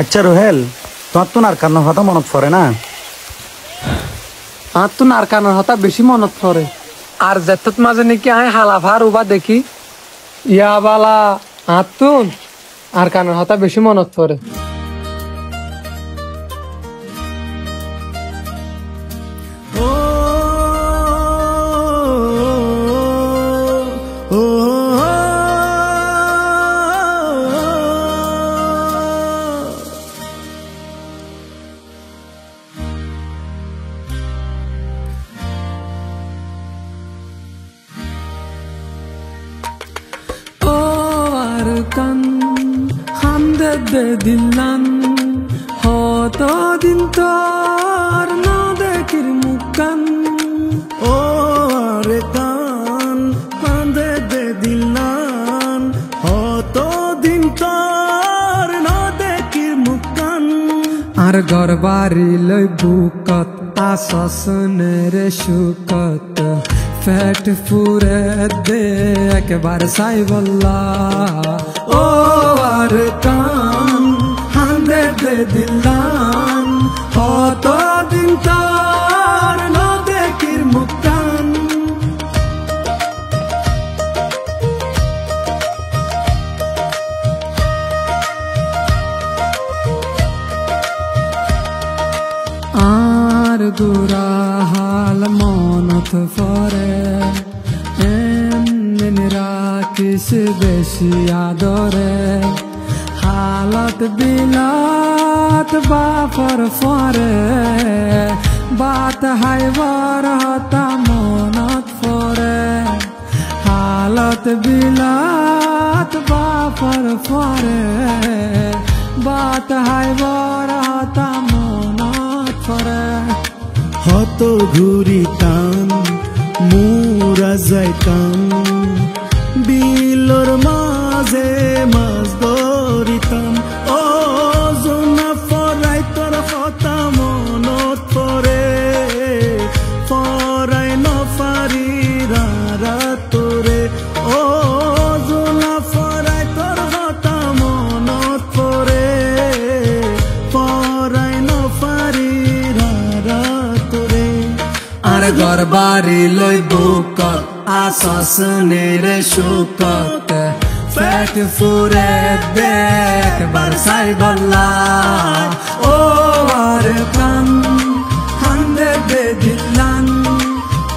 আচ্ছা রোহেল, তোমার তো নারকানোর কথা মনত পড়ে না? আর তো নারকানোর কথা বেশি মনত পড়ে। আর যেত মাঝে নাকি আয় হালাফার উবা দেখি ইয়া বালা আতুন আর কানোর কথা বেশি মনত পড়ে। kan hande de dilan hoto din tor na dekir mukan o are kan hande de dilan hoto din tor na dekir mukan ar gorbari loi bukat asasnere shukat ফ্যাট ফুরে দে একবার সাই বল্লা ও আর কান হান্দে দে দিলান কত দিন তার না দেখির মুক্তান আর গুরা হাল মনত ফরে কিস বেশি আদরে হালত বিলাত বাপর ফরে বাত হাইবার হতা মনত ফরে হালত বিলাত বাপর ফরে বাত হাইবার হতা মনত ফরে হত ঘুরিতাম মুরা যাইতাম বিলর মাঝে মাছ ধরিতাম ও জোনা ফরাই তোর কথা মনত পরে ফরাই নফারি তোরে ও জোনা ফরাই তোর কথা মনত পরে ফরাই নফারি তোরে আর গরবারি লই বুকত আসসনের শুকত ফ্যাট ফুরে দেখ বারসাই বল্লা ও আর কান হান্দে দে দিলান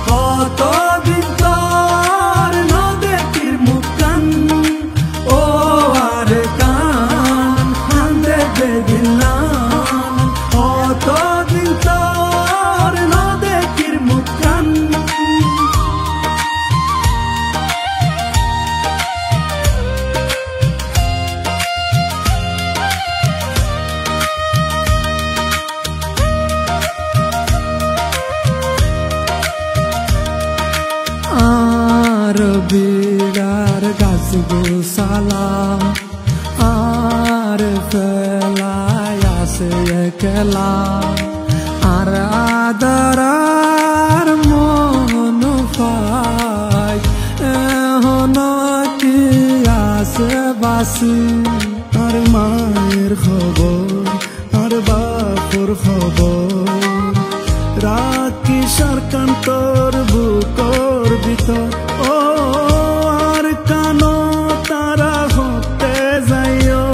কত দিন তোর নদেকির মুকান ও আর কান হান্দে দে দিলান কত দিন তোর নদেকির মুকান আর বিড়ার গাছ গোসালাম আর ফেলায় আসে একলা আর আদরার মন পাই এখন কি আসে বাসি আর মায়ের খবর আর বাপুর খবর রাখি সরকার তোর বুকর ভিতর ও আর কানো তারা হতে যাইও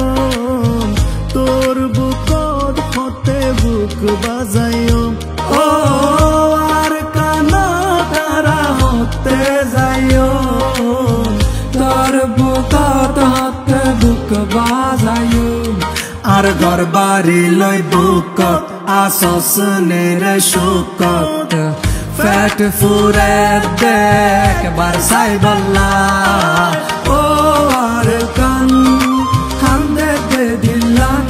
তোর বুকর হতে বুক বাজাইও ও আর কানো তারা হতে যাইও তোর বুকত হতে বুক বাজাইও আর গরবারি লই বুকত আসসনের শুকত ফ্যাট ফুরে দেখ বারসাই বল্লা ও আর কান হান্দে দে দিলান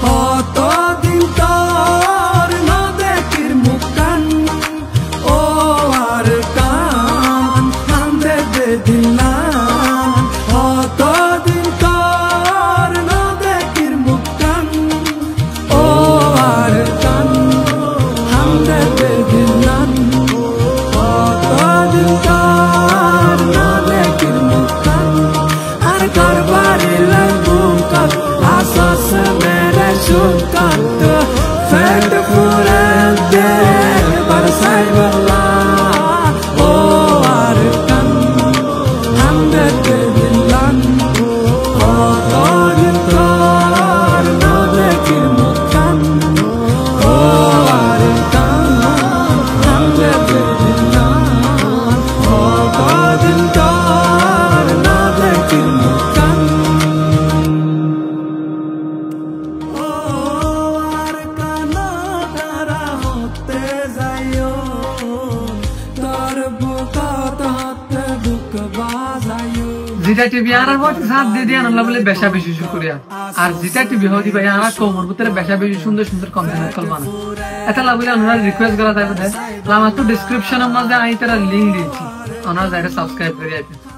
কত দিন তোর না দেখির মুকান ও আর কান হান্দে দে দিলান কত দিন তোর না দেখির মুকান ও আর কান হান্দে দে দিলান কত দিন তোর না দেখির যেটা টিভি আনার পর সাথ দিয়ে দিয়ে আনলা বলে বেশা বেশি শুকরিয়া আর যেটা টিভি হদি ভাই আনা কোমর ভিতরে বেশা বেশি সুন্দর সুন্দর কন্টেন্ট কল বানা এটা লাগলে আমরা রিকোয়েস্ট করা যাবে আমার তো ডেসক্রিপশনের মধ্যে আই তারা লিংক দিয়েছি ওনারা যারা সাবস্ক্রাইব করে আছে